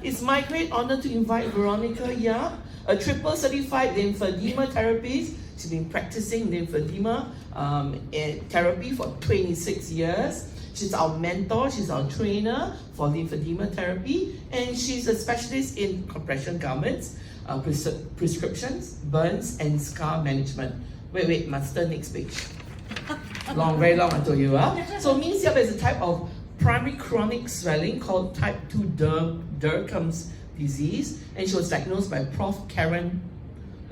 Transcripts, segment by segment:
It's my great honor to invite Veronica Yap, a triple certified lymphedema therapist. She's been practicing lymphedema therapy for 26 years. She's our mentor, she's our trainer for lymphedema therapy, and she's a specialist in compression garments, prescriptions, burns, and scar management. Wait, master, next page. Very long, I told you. So Ms. Yap is a type of primary chronic swelling called type 2 Derkham's disease, and she was diagnosed by Prof. Karen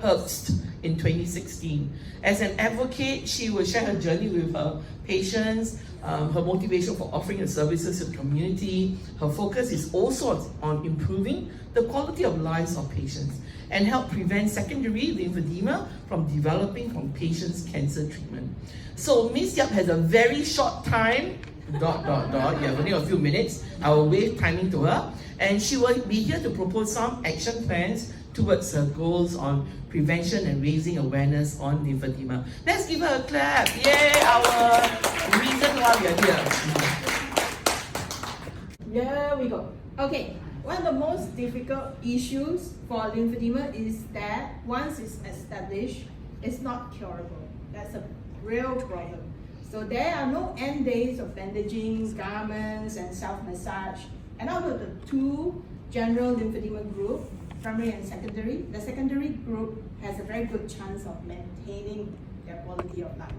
Herbst in 2016. As an advocate, she will share her journey with her patients, her motivation for offering her services to the community. Her focus is also on improving the quality of lives of patients and help prevent secondary lymphedema from developing from patients' cancer treatment. So Ms. Yap has a very short time, you have only a few minutes. I will wave timing to her, and she will be here to propose some action plans towards her goals on prevention and raising awareness on lymphedema. Let's give her a clap. Yay, our reason why we are here. Here we go. Okay, one of the most difficult issues for lymphedema is that once it's established, it's not curable. That's a real problem. So there are no end days of bandaging, garments, and self-massage. And out of the two general lymphedema group, primary and secondary, the secondary group has a very good chance of maintaining their quality of life.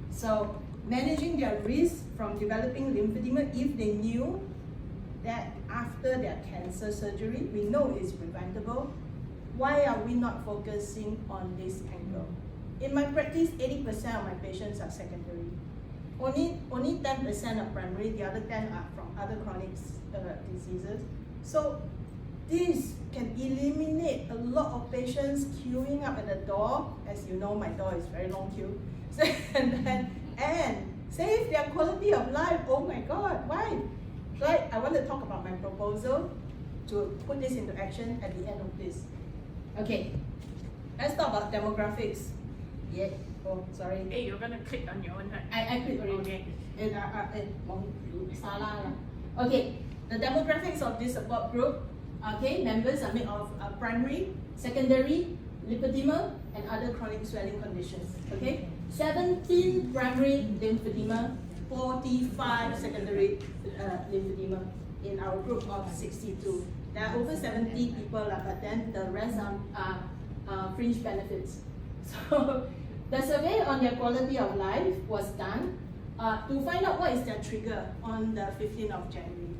So managing their risk from developing lymphedema, if they knew that after their cancer surgery, we know it's preventable, why are we not focusing on this angle? In my practice, 80% of my patients are secondary. Only 10% are primary, the other 10 are from other chronic diseases. So this can eliminate a lot of patients queuing up at the door. As you know, my door is very long queue. and save their quality of life. Oh my God, why? So I want to talk about my proposal to put this into action at the end of this. Okay, let's talk about demographics. Yeah. Oh, sorry. Hey, you're gonna click on your own, right? I clicked already. Okay. Okay, the demographics of this support group. Okay, members are made of primary, secondary, lymphedema, and other chronic swelling conditions. Okay, 17 primary lymphedema, 45 secondary lymphedema in our group of 62. There are over 70 people, but then the rest are fringe benefits. So the survey on their quality of life was done to find out what is their trigger on the 15th of January.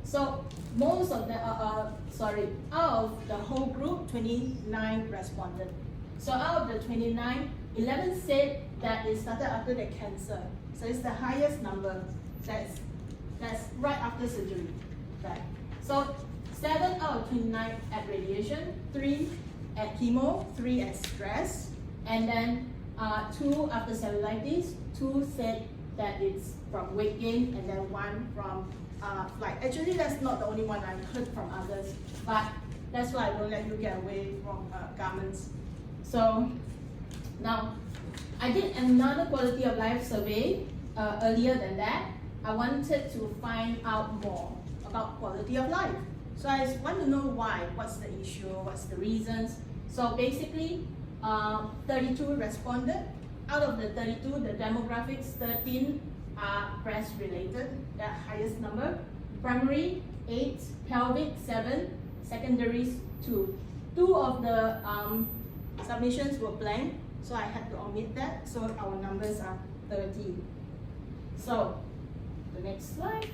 So most of the, out of the whole group, 29 responded. So out of the 29, 11 said that it started after their cancer. So it's the highest number. That's right after surgery. Right. So 7 out of 29 at radiation, 3 at chemo, 3 at stress, and then 2 after cellulitis, 2 said that it's from weight gain, and then 1 from flight. Actually, that's not the only one. I've heard from others, but that's why I don't let you get away from garments. So now, I did another quality of life survey earlier than that. I wanted to find out more about quality of life. So I want to know why, what's the issue, what's the reasons. So basically, 32 responded. Out of the 32, the demographics, 13 are breast related, the highest number. Primary, 8, pelvic, 7, secondaries, 2. 2 of the submissions were blank, so I had to omit that, so our numbers are 30. So, the next slide.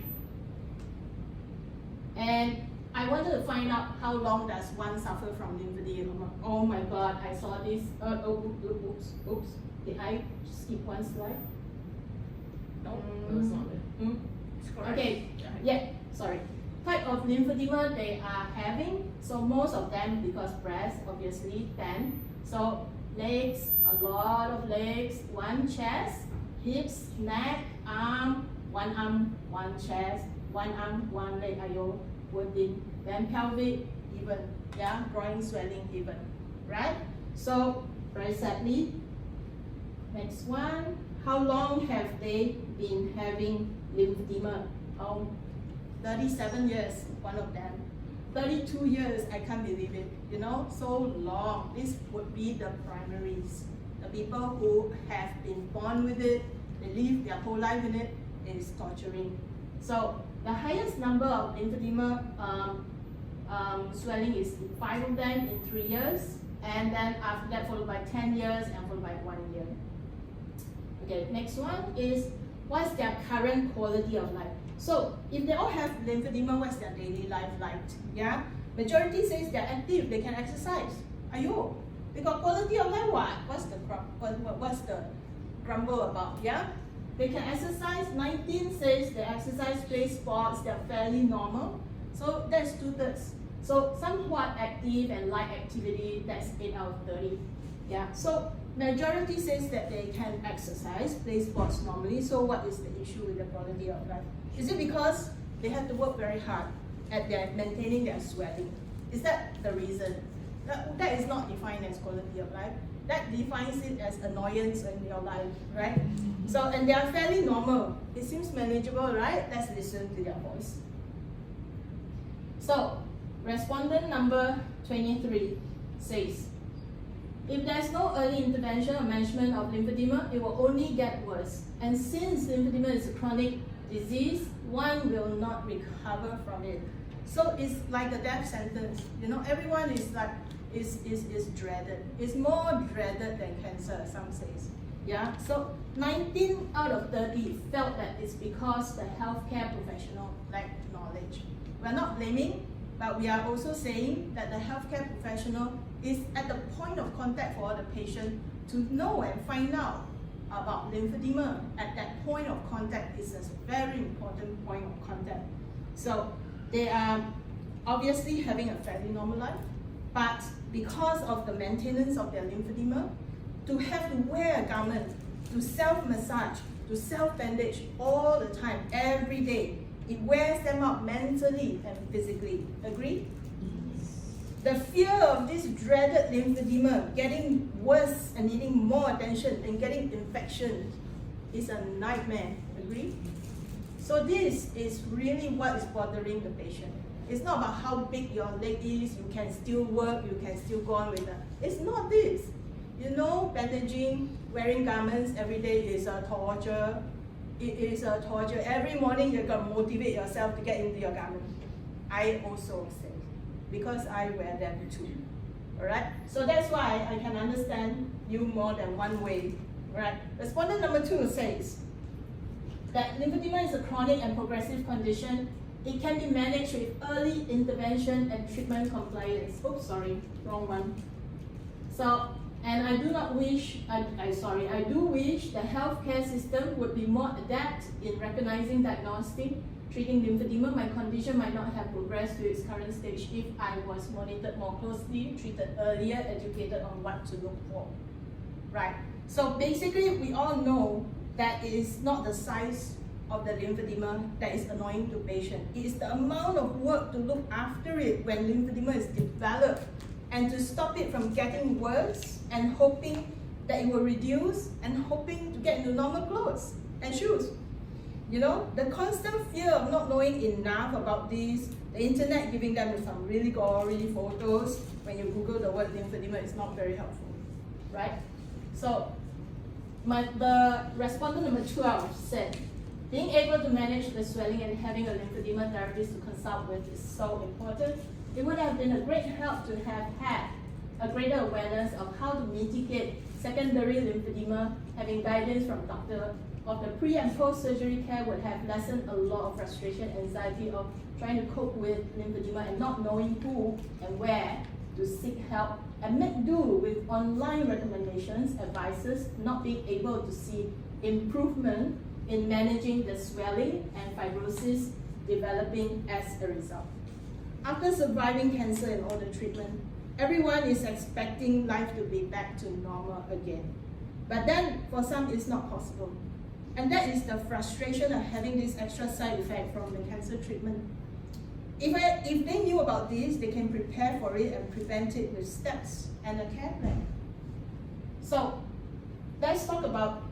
And I wanted to find out how long does one suffer from lymphedema. Oh my God, I saw this. Oops. Did I skip one slide? No, that's not it. Okay, yeah, sorry. Type of lymphedema they are having. So most of them, because breast, obviously, 10. So legs, a lot of legs, 1 chest, hips, neck, arm, 1 chest, 1 arm, 1 leg, ayo, wounding. Then pelvic, even, yeah, groin swelling, even, right? So, very sadly, next one, how long have they been having lymphedema? 37 years, one of them. 32 years, I can't believe it, you know, so long. This would be the primaries. The people who have been born with it, they live their whole life in it, is torturing. So the highest number of lymphedema swelling is 5 of them in 3 years, and then after that followed by 10 years and followed by 1 year. Okay, next one is what's their current quality of life? So if they all have lymphedema, what's their daily life like? Yeah, majority says they're active, they can exercise. Ayo, they got quality of life. What? What's the grumble about? Yeah, they can exercise. 19 says they exercise, play sports, they're fairly normal. So that's 2/3. So somewhat active and light activity, that's 8 out of 30. Yeah, so majority says that they can exercise, play sports normally. So what is the issue with the quality of life? Is it because they have to work very hard at maintaining their swelling? Is that the reason? That is not defined as quality of life. That defines it as annoyance in your life, right? So, and they are fairly normal. It seems manageable, right? Let's listen to their voice. So, respondent number 23 says, if there's no early intervention or management of lymphedema, it will only get worse. And since lymphedema is a chronic disease, one will not recover from it. So it's like a death sentence. You know, everyone is like, is dreaded. It's more dreaded than cancer, some says. Yeah, so 19 out of 30 felt that it's because the healthcare professional lacked knowledge. We're not blaming, but we are also saying that the healthcare professional is at the point of contact for the patient to know and find out about lymphedema. At that point of contact is a very important point of contact. So they are obviously having a fairly normal life, but because of the maintenance of their lymphedema, to have to wear a garment, to self-massage, to self-bandage all the time, every day, it wears them out mentally and physically. Agree? The fear of this dreaded lymphedema getting worse and needing more attention and getting infection is a nightmare. Agree? So this is really what is bothering the patient. It's not about how big your leg is, you can still work, you can still go on with that. It's not this. You know, bandaging, wearing garments every day is a torture. It is a torture. Every morning you're going to motivate yourself to get into your garment. I also say, because I wear them too. Alright? So that's why I can understand you more than one way. Alright? Respondent number 2 says that lymphedema is a chronic and progressive condition. It can be managed with early intervention and treatment compliance. Oops, sorry, wrong one. So, and I do not wish, I do wish the healthcare system would be more adept in recognizing, diagnosing, treating lymphedema. My condition might not have progressed to its current stage if I was monitored more closely, treated earlier, educated on what to look for. Right? So basically, we all know that it is not the size of the lymphedema that is annoying to patient. It is the amount of work to look after it when lymphedema is developed, and to stop it from getting worse and hoping that it will reduce and hoping to get into normal clothes and shoes. You know, the constant fear of not knowing enough about this, the internet giving them some really gory photos. When you Google the word lymphedema, it's not very helpful, right? So, the respondent number 12 said, being able to manage the swelling and having a lymphedema therapist to consult with is so important. It would have been a great help to have had a greater awareness of how to mitigate secondary lymphedema. Having guidance from doctor of the pre and post-surgery care would have lessened a lot of frustration, anxiety of trying to cope with lymphedema and not knowing who and where to seek help, and make do with online recommendations, advices, not being able to see improvement in managing the swelling and fibrosis developing as a result. After surviving cancer and all the treatment, everyone is expecting life to be back to normal again. But then, for some, it's not possible. And that is the frustration of having this extra side effect from the cancer treatment. If they knew about this, they can prepare for it and prevent it with steps and a care plan. So, let's talk about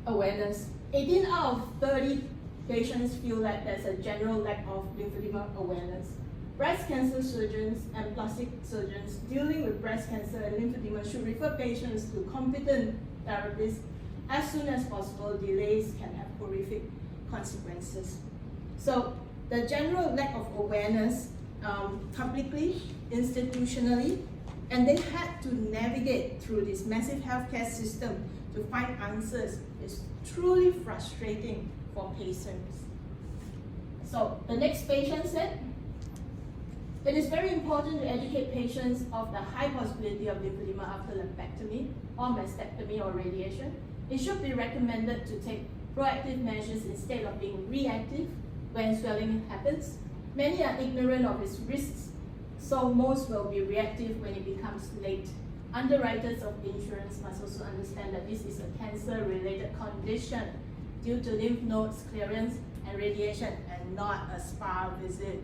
awareness. 18 out of 30 patients feel like there's a general lack of lymphedema awareness. breast cancer surgeons and plastic surgeons dealing with breast cancer and lymphedema should refer patients to competent therapists as soon as possible. Delays can have horrific consequences. So the general lack of awareness publicly, institutionally, and they had to navigate through this massive healthcare system to find answers is truly frustrating for patients. So the next patient said, it is very important to educate patients of the high possibility of lymphedema after lumpectomy or mastectomy or radiation. It should be recommended to take proactive measures instead of being reactive when swelling happens. Many are ignorant of its risks, so most will be reactive when it becomes late. Underwriters of insurance must also understand that this is a cancer-related condition due to lymph nodes clearance and radiation and not a spa visit.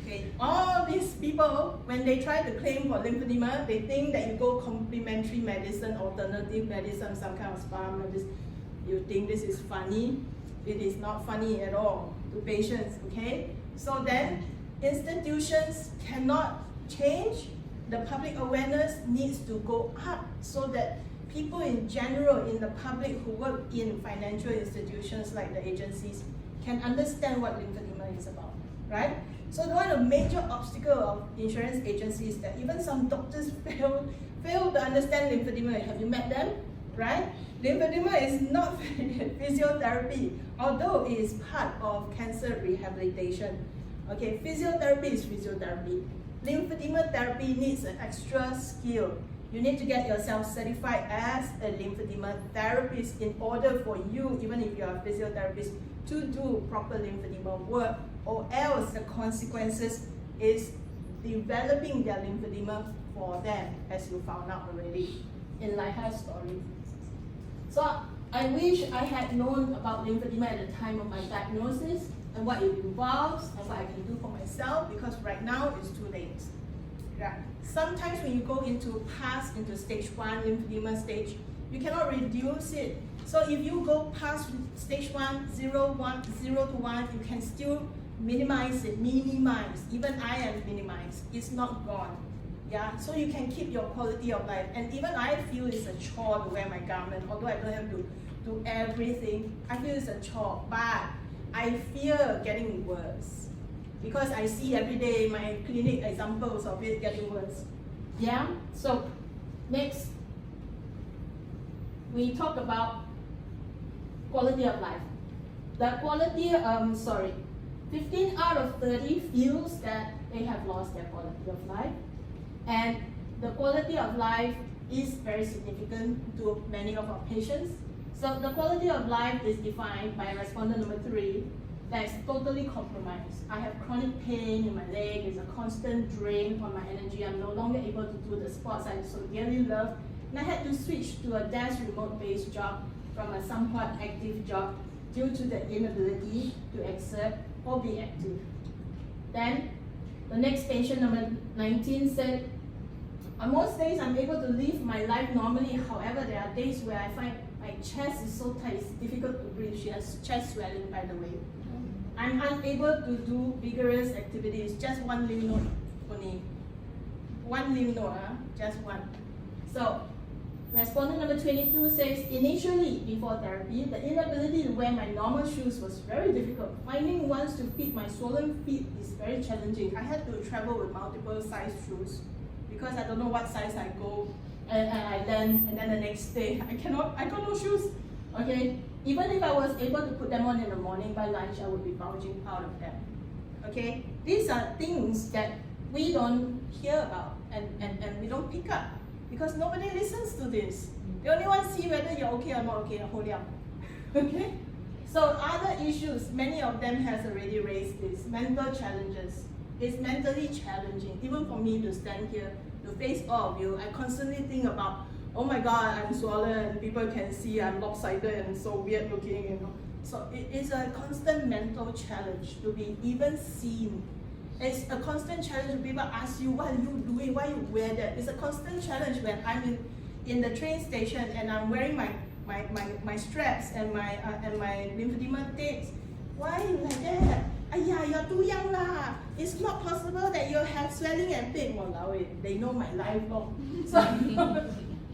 Okay. All these people, when they try to claim for lymphedema, they think that you go complementary medicine, alternative medicine, some kind of spa medicine. You think this is funny? It is not funny at all to patients, okay? So then, institutions cannot change. The public awareness needs to go up so that people in general, in the public who work in financial institutions like the agencies, can understand what lymphedema is about, right? So one of the major obstacles of insurance agencies is that even some doctors fail to understand lymphedema. Have you met them, right? Lymphedema is not physiotherapy, although it is part of cancer rehabilitation. Okay, physiotherapy is physiotherapy. Lymphedema therapy needs an extra skill. You need to get yourself certified as a lymphedema therapist in order for you, even if you are a physiotherapist, to do proper lymphedema work, or else the consequences is developing their lymphedema for them, as you found out already in Laiha's story. So I wish I had known about lymphedema at the time of my diagnosis and what it involves and what I can do for myself, because right now it's too late. Yeah. Sometimes when you go pass into stage 1 lymphedema stage, you cannot reduce it. So if you go past stage 1, 0 to 1, you can still minimize it, even I am minimized, it's not gone. Yeah, so you can keep your quality of life. And even I feel it's a chore to wear my garment, although I don't have to do everything. I feel it's a chore, but I fear getting worse because I see every day my clinic examples of it getting worse. Yeah, so next, we talk about quality of life. The quality, 15 out of 30 feels that they have lost their quality of life. And the quality of life is very significant to many of our patients. So the quality of life is defined by respondent number 3, that is totally compromised. I have chronic pain in my leg, there's a constant drain on my energy, I'm no longer able to do the sports I so dearly love, and I had to switch to a desk remote-based job from a somewhat active job due to the inability to exert or be active. Then, the next patient, number 19, said, on most days I'm able to live my life normally, however there are days where I find my chest is so tight, it's difficult to breathe. She has chest swelling, by the way. I'm unable to do vigorous activities, just one lymph node only. One lymph node, just one. So, respondent number 22 says, initially, before therapy, the inability to wear my normal shoes was very difficult. Finding ones to fit my swollen feet is very challenging. I had to travel with multiple size shoes because I don't know what size I go, and I learn, and then the next day, I got no shoes. Okay, even if I was able to put them on in the morning, by lunch I would be bulging out of them. Okay, these are things that we don't hear about and we don't pick up because nobody listens to this. They only want to see whether you're okay or not okay, hold up. Okay, so other issues, many of them has already raised this, mental challenges. It's mentally challenging, even for me to stand here, to face all of you. I constantly think about, oh my God, I'm swollen, people can see I'm lopsided and so weird looking, you know. So it is a constant mental challenge to be even seen. It's a constant challenge when people ask you, what are you doing, why you wear that? It's a constant challenge when I'm in the train station and I'm wearing my straps and my lymphedema tapes. Why are you like that? Yeah, you're are too young lah. It's not possible that you have swelling and pain. Walao eh, they know my life long. So,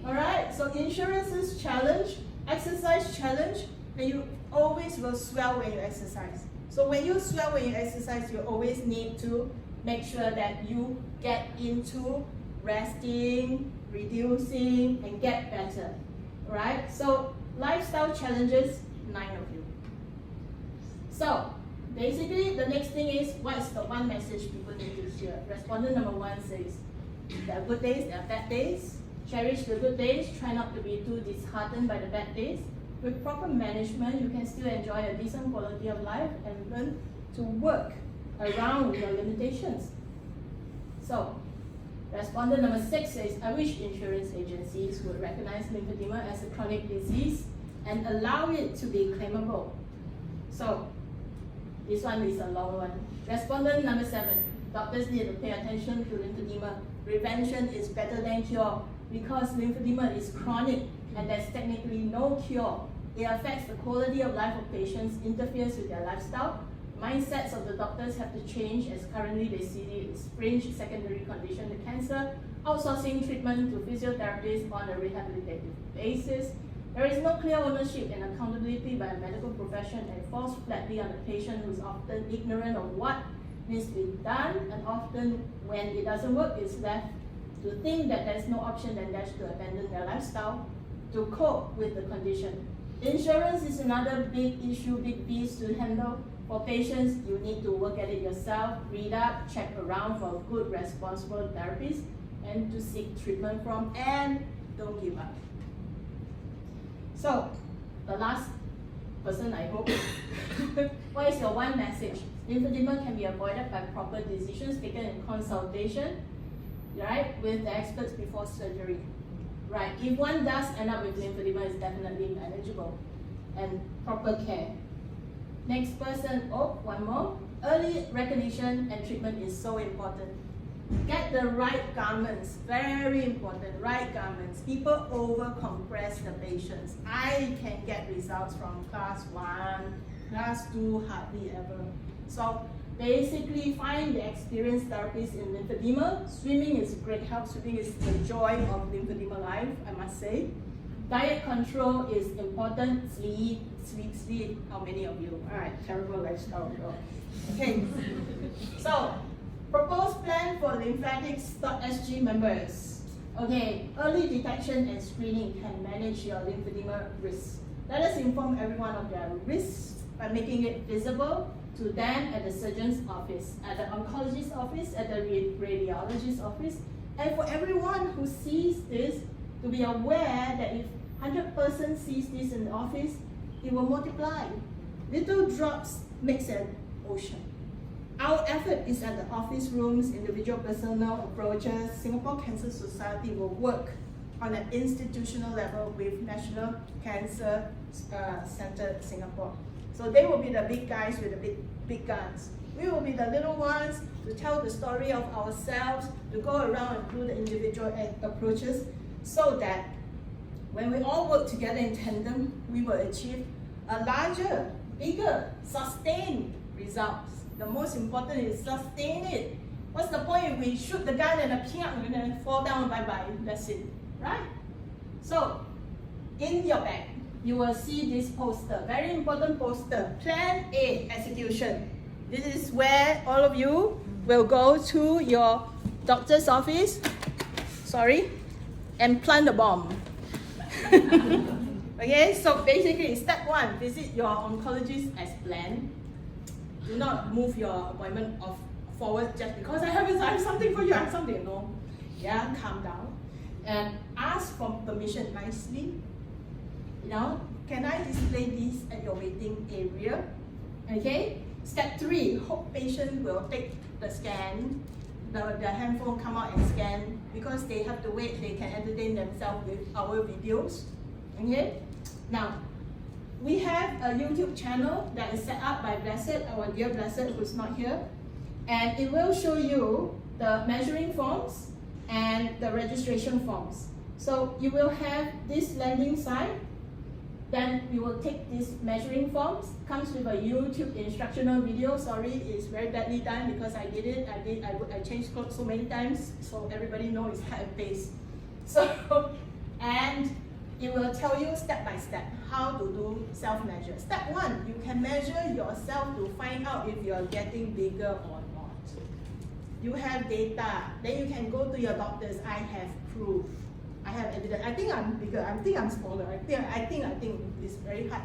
alright, so insurance's challenge, exercise challenge, and you always will swell when you exercise. So when you swell when you exercise, you always need to make sure that you get into resting, reducing, and get better. Alright, so lifestyle challenges, 9 of you. So basically, the next thing is, what is the one message people need to hear? Respondent number 1 says, there are good days, there are bad days. Cherish the good days, try not to be too disheartened by the bad days. With proper management, you can still enjoy a decent quality of life and learn to work around your limitations. So, respondent number 6 says, I wish insurance agencies would recognize lymphedema as a chronic disease and allow it to be claimable. So, this one is a long one. Respondent number 7, doctors need to pay attention to lymphedema. Prevention is better than cure because lymphedema is chronic and there's technically no cure. It affects the quality of life of patients, interferes with their lifestyle. Mindsets of the doctors have to change as currently they see it as fringe secondary condition to cancer, outsourcing treatment to physiotherapists on a rehabilitative basis. There is no clear ownership and accountability by a medical profession and falls flatly on the patient who is often ignorant of what needs to be done, and often when it doesn't work, is left to think that there's no option than dash to abandon their lifestyle to cope with the condition. Insurance is another big issue, big beast to handle. For patients, you need to work at it yourself, read up, check around for good, responsible therapies, and to seek treatment from, and don't give up. So, the last person, I hope. What is your one message? Lymphedema can be avoided by proper decisions taken in consultation, right, with the experts before surgery. Right, if one does end up with lymphedema, it's definitely manageable and proper care. Next person, oh, one more. Early recognition and treatment is so important. Get the right garments, very important, right garments. People over compress the patients. I can get results from class 1, class 2, hardly ever. So basically find the experienced therapists in lymphedema. Swimming is great help. Swimming is the joy of lymphedema life, I must say. Diet control is important. Sleep, sleep, sleep. How many of you? Alright, terrible lifestyle. Okay, so proposed plan for Lymphatics.SG members. Okay, early detection and screening can manage your lymphedema risks. Let us inform everyone of their risks by making it visible to them at the surgeon's office, at the oncologist's office, at the radiologist's office, and for everyone who sees this to be aware that if 100 persons sees this in the office, it will multiply. Little drops makes an ocean. Our effort is at the office rooms, individual personnel approaches. Singapore Cancer Society will work on an institutional level with National Cancer Centre Singapore. So they will be the big guys with the big guns. We will be the little ones to tell the story of ourselves, to go around and do the individual approaches, so that when we all work together in tandem, we will achieve a larger, bigger, sustained results. The most important is sustain it. What's the point if we shoot the gun and the then fall down, bye-bye, that's it, right? So, in your bag, you will see this poster, very important poster, Plan A, execution. This is where all of you will go to your doctor's office, and plant the bomb. Okay, so basically, step 1, visit your oncologist as planned. Do not move your appointment forward just because I have something for you, I have something. No. Yeah, calm down. And ask for permission nicely. You know, can I display this at your waiting area? Okay. Step 3, hope patient will take the scan, the handphone come out and scan, because they have to wait, they can entertain themselves with our videos. Okay. Now, we have a YouTube channel that is set up by Blessed, our dear Blessed, who's not here, and it will show you the measuring forms and the registration forms. So you will have this landing site, Then we will take these measuring forms, comes with a YouTube instructional video. Sorry, it's very badly done because I did it. I changed clothes so many times, so everybody knows it's cut and paste. So, and it will tell you step by step how to do self-measure. Step 1, you can measure yourself to find out if you're getting bigger or not. You have data, then you can go to your doctors. I have proof. I have evidence. I think I'm bigger. I think I'm smaller. I think it's very hard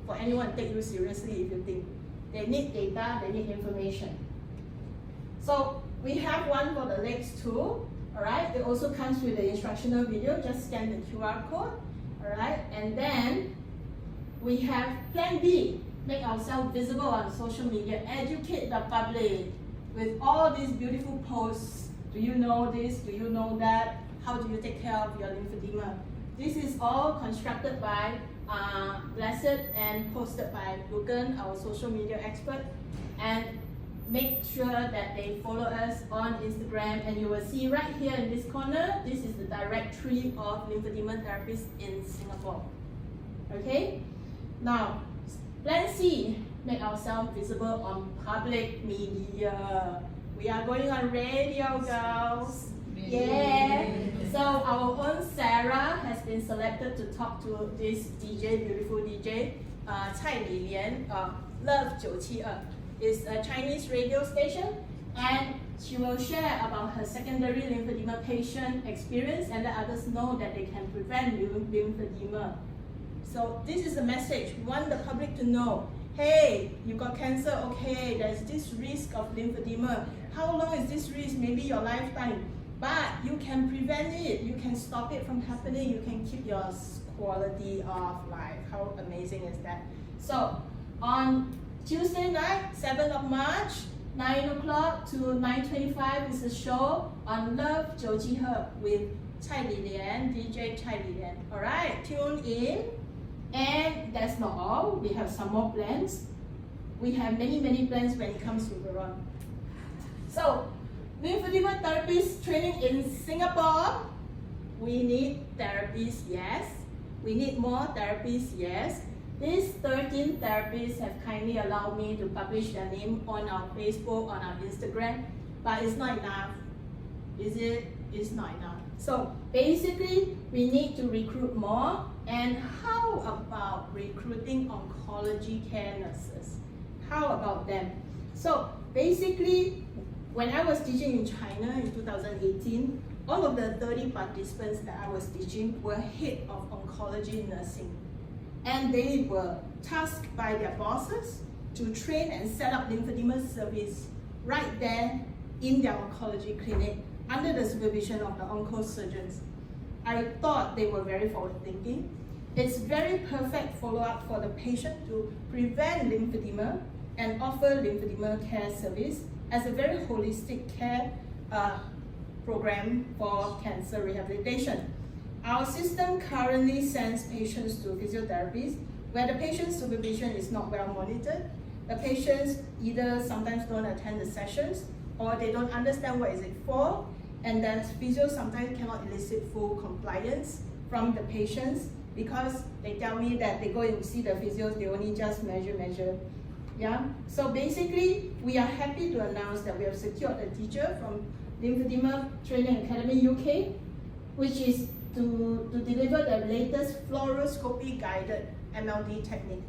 for anyone to take you seriously if you think. They need data, they need information. So we have one for the legs too. Alright, it also comes with the instructional video. Just scan the QR code. Alright, and then we have plan B. Make ourselves visible on social media. Educate the public with all these beautiful posts. Do you know this? Do you know that? How do you take care of your lymphedema? This is all constructed by Blessed and posted by Lugan, our social media expert. And make sure that they follow us on Instagram, and you will see right here in this corner, this is the directory of lymphedema therapists in Singapore. Okay? Now, plan C, make ourselves visible on public media. We are going on radio, girls. Yeah. So our own Sarah has been selected to talk to this DJ, beautiful DJ, Cai Lilian, Love972. Is a Chinese radio station, and she will share about her secondary lymphedema patient experience and let others know that they can prevent lymphedema. So this is the message. We want the public to know, hey, you got cancer, okay, there's this risk of lymphedema. How long is this risk? Maybe your lifetime. But you can prevent it. You can stop it from happening. You can keep your quality of life. How amazing is that? So on Tuesday night, 7th of March, 9 o'clock to 9:25 is a show on Love972 with Cai Lilian, DJ Cai Lilian. Alright, tune in. And that's not all. We have some more plans. We have many plans when it comes to Veron. So, lymphedema therapists training in Singapore. We need therapists, yes. We need more therapists, yes. These 13 therapists have kindly allowed me to publish their name on our Facebook, on our Instagram, but it's not enough. Is it? It's not enough. So basically, we need to recruit more. And how about recruiting oncology care nurses? How about them? So basically, when I was teaching in China in 2018, all of the 30 participants that I was teaching were head of oncology nursing. And they were tasked by their bosses to train and set up lymphedema service right there in their oncology clinic under the supervision of the oncosurgeons. I thought they were very forward-thinking. It's very perfect follow-up for the patient to prevent lymphedema and offer lymphedema care service as a very holistic care program for cancer rehabilitation. Our system currently sends patients to physiotherapists where the patient's supervision is not well monitored. The patients either sometimes don't attend the sessions or they don't understand what is it for, and then physio sometimes cannot elicit full compliance from the patients because they tell me that they go and see the physios, they only just measure. Yeah. So basically, we are happy to announce that we have secured a teacher from Lymphedema Training Academy UK, which is to deliver the latest fluoroscopy guided MLD technique.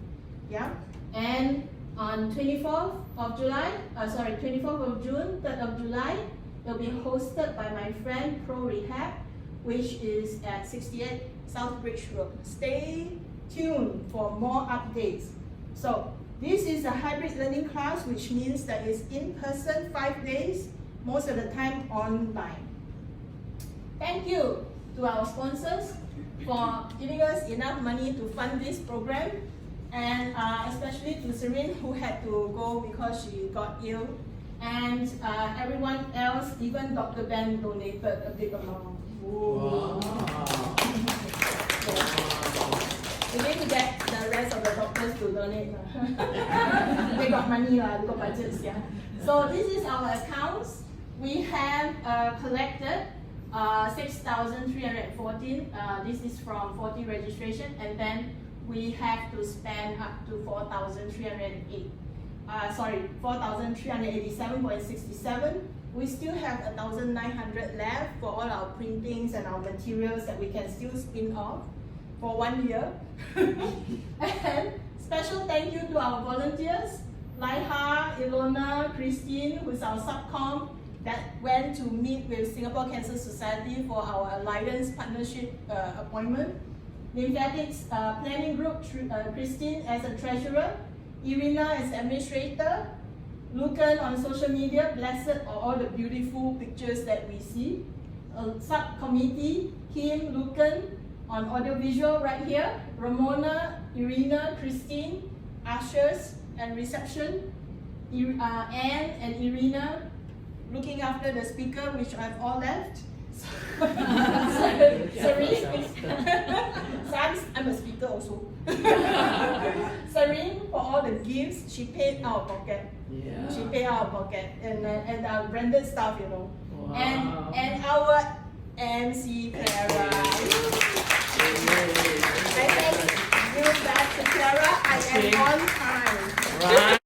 Yeah. And on 24th of June, 3rd of July, it will be hosted by my friend Pro Rehab, which is at 68 South Bridge Road. Stay tuned for more updates. So this is a hybrid learning class, which means that it's in person 5 days, most of the time online. Thank you to our sponsors for giving us enough money to fund this program, and especially to Serene, who had to go because she got ill, and everyone else, even Dr. Ben donated a big amount. Wow. We need to get the rest of the doctors to donate. They got money, they got budgets. Yeah. So this is our accounts. We have collected 6,314. This is from 40 registration, and then we have to spend up to 4,387.67. We still have 1,900 left for all our printings and our materials that we can still spin off for 1 year. And special thank you to our volunteers, Laiha, Ilona, Christine, who's our subcom, that went to meet with Singapore Cancer Society for our Alliance Partnership appointment. Lymphatics Planning Group, Christine as a treasurer, Irina as administrator, Lucan on social media, blessed are all the beautiful pictures that we see. Subcommittee, Kim, Lucan on audiovisual right here, Ramona, Irina, Christine, ushers and reception, Anne and Irina looking after the speaker, which I've all left. Serene, I'm a speaker also. Serene for all the gifts, she paid out of pocket. Yeah. She paid out of pocket and our branded stuff, you know. Wow. And our MC Clara. I thank you back to Clara. I am on time. Right.